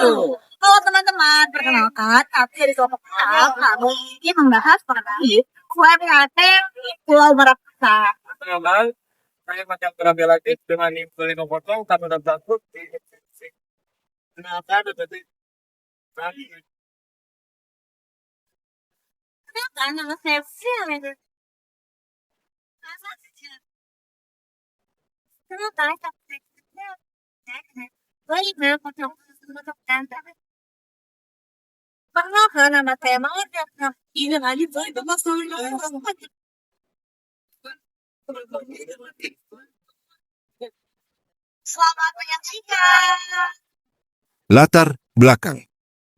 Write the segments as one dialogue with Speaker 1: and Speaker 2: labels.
Speaker 1: Halo teman-teman, perkenalkan aku dari kelompok A. Kami ini membahas mengenai UMKT Pulau Merak Besar.
Speaker 2: Perkenalkan, saya Macam Terapi lagi dengan info potong kami dan takut di kenalkan tadi
Speaker 1: Kenalkan, nama saya Fiona. Kenalkan, Perkenalkan, nama saya Mawar. Ini lagi itu maksudnya. Selamat menyaksikan.
Speaker 3: Latar belakang.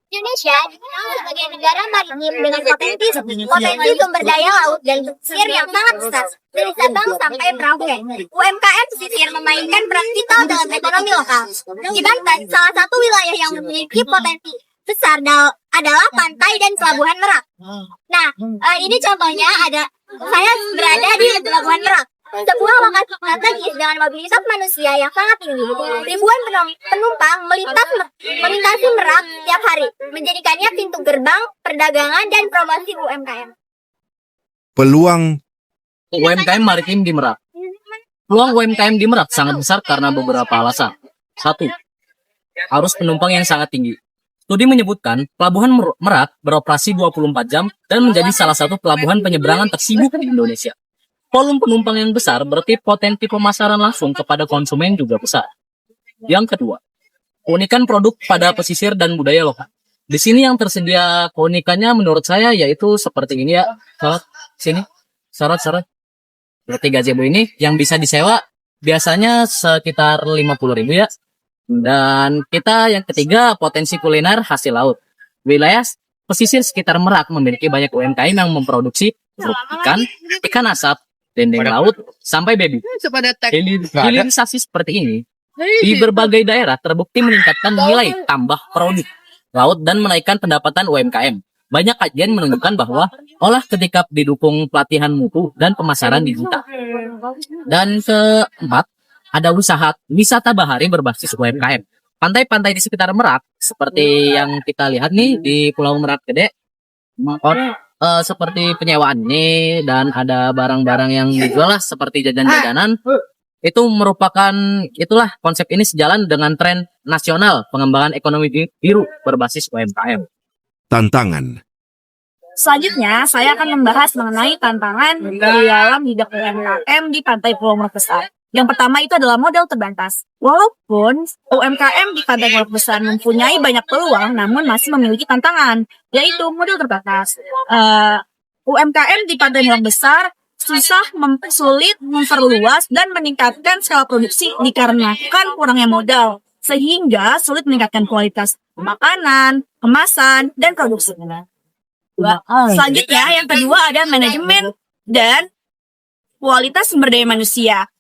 Speaker 4: Indonesia dikenal sebagai negara maritim dengan potensi sumber daya laut dan pesisir yang sangat besar. Dari Sabang sampai Merauke, UMKM pesisir memainkan peran vital dalam ekonomi lokal. Di Banten, salah satu wilayah yang memiliki potensi besar adalah pantai dan pelabuhan Merak. Nah, ini contohnya saya berada di pelabuhan Merak. Sebuah lokasi strategis dengan mobilitas manusia yang sangat tinggi. Ribuan penumpang melintasi Merak setiap hari, menjadikannya pintu gerbang perdagangan dan promosi UMKM.
Speaker 3: Peluang
Speaker 5: UMKM maritim di Merak. Peluang UMKM di Merak sangat besar karena beberapa alasan. 1. Arus penumpang yang sangat tinggi. Studi menyebutkan Pelabuhan Merak beroperasi 24 jam dan menjadi salah satu pelabuhan penyeberangan tersibuk di Indonesia. Volume penumpang yang besar berarti potensi pemasaran langsung kepada konsumen juga besar. Yang kedua, keunikan produk pada pesisir dan budaya lokal. Di sini yang tersedia keunikannya menurut saya yaitu seperti ini ya. Syarat. Seperti gazebo ini yang bisa disewa biasanya sekitar 50.000 ya. Dan kita yang ketiga potensi kuliner hasil laut. Wilayah pesisir sekitar Merak memiliki banyak UMKM yang memproduksi ikan asap, dendeng laut, sampai baby. Hilirisasi seperti ini di berbagai daerah terbukti meningkatkan nilai tambah produk laut dan menaikkan pendapatan UMKM. Banyak kajian menunjukkan bahwa olah ketika didukung pelatihan mutu dan pemasaran digital. Dan keempat, ada wisata bahari berbasis UMKM. Pantai-pantai di sekitar Merak, seperti yang kita lihat nih di Pulau Merak Gede, seperti penyewaan nih, dan ada barang-barang yang dijual lah, seperti jajan-jajanan. Itu merupakan, itulah konsep ini sejalan dengan tren nasional pengembangan ekonomi biru berbasis UMKM.
Speaker 3: tantangan.
Speaker 1: Selanjutnya, saya akan membahas mengenai tantangan di dalam hidup UMKM di Pantai Pulau Merak Besar. Yang pertama itu adalah modal terbatas. Walaupun UMKM di Pantai Merak Besar mempunyai banyak peluang, namun masih memiliki tantangan, yaitu modal terbatas. UMKM di Pantai Merak Besar sulit memperluas dan meningkatkan skala produksi dikarenakan kurangnya modal, sehingga sulit meningkatkan kualitas makanan, kemasan, dan produksi. Selanjutnya, yang kedua ada manajemen dan kualitas sumber daya manusia.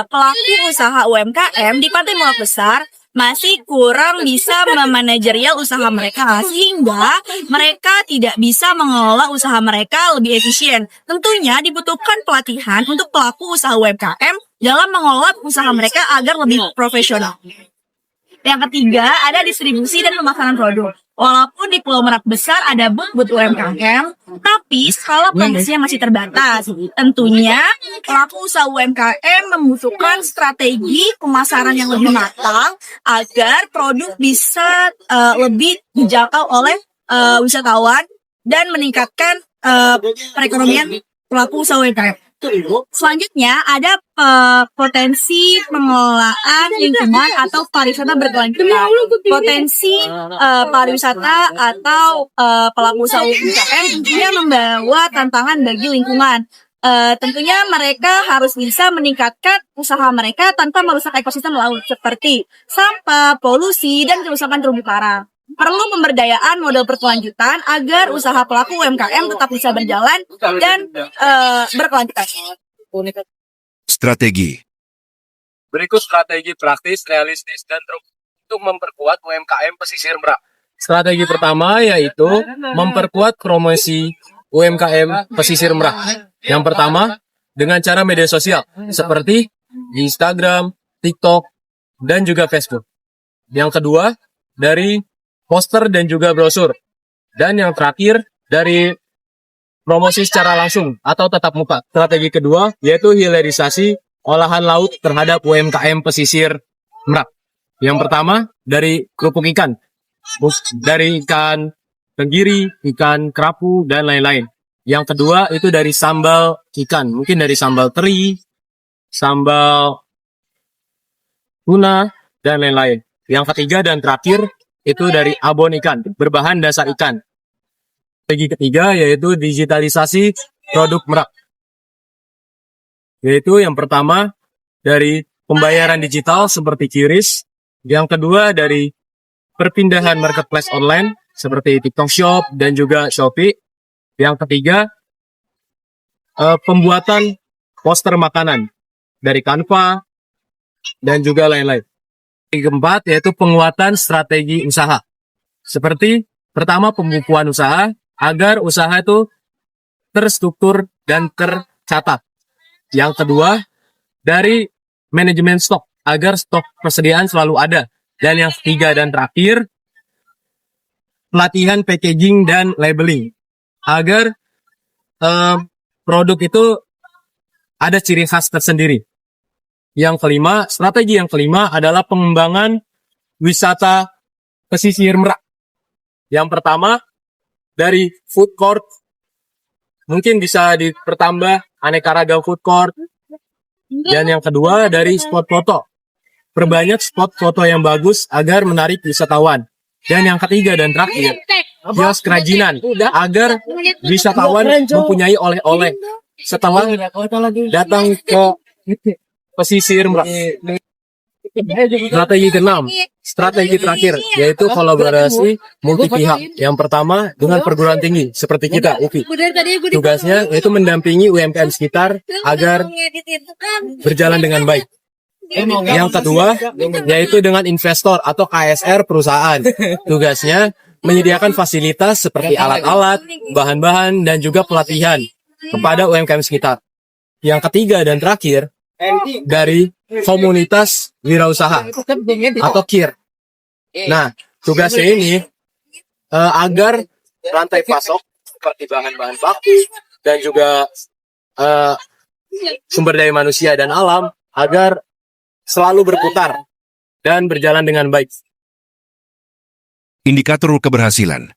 Speaker 1: Pelaku usaha UMKM di Pantai Merak Besar masih kurang bisa memanajerial usaha mereka, sehingga mereka tidak bisa mengelola usaha mereka lebih efisien. Tentunya dibutuhkan pelatihan untuk pelaku usaha UMKM dalam mengelola usaha mereka agar lebih profesional. Yang ketiga, ada distribusi dan pemasaran produk. Walaupun di Pulau Merak Besar ada booth UMKM, tapi skala produksinya masih terbatas. Tentunya, pelaku usaha UMKM membutuhkan strategi pemasaran yang lebih matang agar produk bisa lebih dijangkau oleh wisatawan dan meningkatkan perekonomian pelaku usaha UMKM. Selanjutnya ada potensi pengelolaan lingkungan atau pariwisata berkelanjutan. Potensi pariwisata atau pelaku usaha UMKM tentunya membawa tantangan bagi lingkungan. Tentunya mereka harus bisa meningkatkan usaha mereka tanpa merusak ekosistem laut seperti sampah, polusi, dan kerusakan terumbu karang. Perlu pemberdayaan modal berkelanjutan agar usaha pelaku UMKM tetap bisa berjalan dan berkelanjutan.
Speaker 3: Strategi.
Speaker 2: berikut strategi praktis, realistis, dan untuk memperkuat UMKM pesisir Merak. Strategi pertama yaitu memperkuat promosi UMKM pesisir Merak. Yang pertama, dengan cara media sosial seperti Instagram, TikTok, dan juga Facebook. Yang kedua, dari poster dan juga brosur. Dan yang terakhir dari promosi secara langsung atau tatap muka. Strategi kedua yaitu hilirisasi olahan laut terhadap UMKM pesisir Merak. Yang pertama dari kerupuk ikan, dari ikan tenggiri, ikan kerapu, dan lain-lain. Yang kedua itu dari sambal ikan, mungkin dari sambal teri, sambal tuna, dan lain-lain. Yang ketiga dan terakhir itu dari abon ikan, berbahan dasar ikan. Strategi ketiga yaitu digitalisasi produk Merak. Yaitu yang pertama dari pembayaran digital seperti QRIS, yang kedua dari perpindahan marketplace online seperti TikTok Shop dan juga Shopee. Yang ketiga, pembuatan poster makanan dari Canva dan juga lain-lain. Yang keempat yaitu penguatan strategi usaha. Seperti pertama pembukuan usaha agar usaha itu terstruktur dan tercatat. Yang kedua dari manajemen stok agar stok persediaan selalu ada. Dan yang ketiga dan terakhir pelatihan packaging dan labeling agar produk itu ada ciri khas tersendiri. Yang kelima, strategi yang kelima adalah pengembangan wisata pesisir Merak. Yang pertama, dari food court, mungkin bisa dipertambah aneka ragam food court. Dan yang kedua, dari spot foto. Perbanyak spot foto yang bagus agar menarik wisatawan. Dan yang ketiga dan terakhir, kios kerajinan agar wisatawan mempunyai oleh-oleh setelah datang ke pesisir Merak. Strategi keenam, strategi terakhir yaitu kolaborasi multi pihak. Yang pertama dengan perguruan tinggi seperti kita UPI. Tugasnya yaitu mendampingi UMKM sekitar agar berjalan dengan baik. Yang kedua yaitu dengan investor atau KSR perusahaan. Tugasnya menyediakan fasilitas seperti alat-alat, bahan-bahan, dan juga pelatihan kepada UMKM sekitar. Yang ketiga dan terakhir, dari komunitas wirausaha atau KIR. Nah, tugasnya ini agar rantai pasok seperti bahan-bahan baku dan juga sumber daya manusia dan alam agar selalu berputar dan berjalan dengan baik.
Speaker 3: Indikator keberhasilan.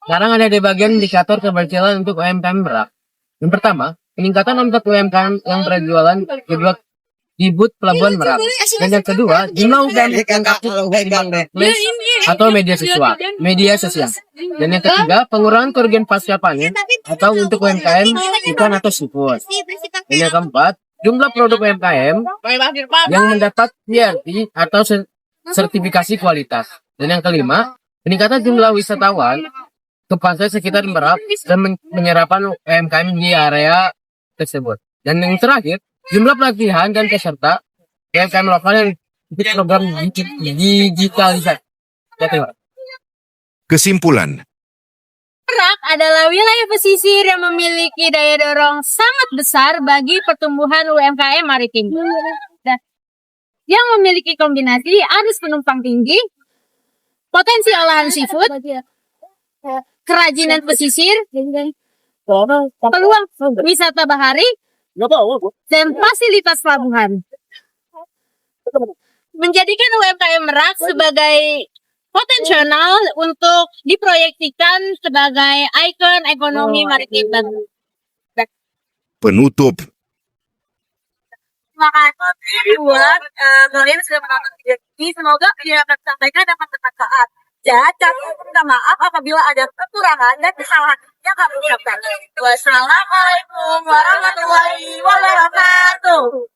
Speaker 5: Sekarang ada di bagian indikator keberhasilan untuk UMKM Merak. Yang pertama, peningkatan omset UMKM yang berjualan kedua di booth Pelabuhan Merak. Dan yang kedua, jumlah UMKM yang aktif di marketplace atau media sosial. Dan yang ketiga, pengurangan kerugian pasca panen atau untuk UMKM ikan atau seafood. Dan yang keempat, jumlah produk UMKM yang mendapat PRT atau sertifikasi kualitas. Dan yang kelima, peningkatan jumlah wisatawan ke pantai sekitar Merak dan penyerapan UMKM di area tersebut. Dan yang terakhir, jumlah pelatihan dan peserta UMKM lokal yang ikut program digitalisasi.
Speaker 3: Kesimpulan.
Speaker 6: Merak adalah wilayah pesisir yang memiliki daya dorong sangat besar bagi pertumbuhan UMKM maritim. Dan yang memiliki kombinasi arus penumpang tinggi, potensi olahan seafood, kerajinan pesisir, peluang wisata bahari, dan fasilitas pelabuhan. Menjadikan UMKM Merak sebagai potensial untuk diproyeksikan sebagai ikon ekonomi maritim.
Speaker 3: Penutup.
Speaker 1: Terima kasih buat kalian sudah menonton video ini. Semoga video yang akan disampaikan dapat bermanfaat. Dan kami minta maaf apabila ada kekurangan dan kesalahan yang kami ucapkan. Wassalamualaikum warahmatullahi wabarakatuh.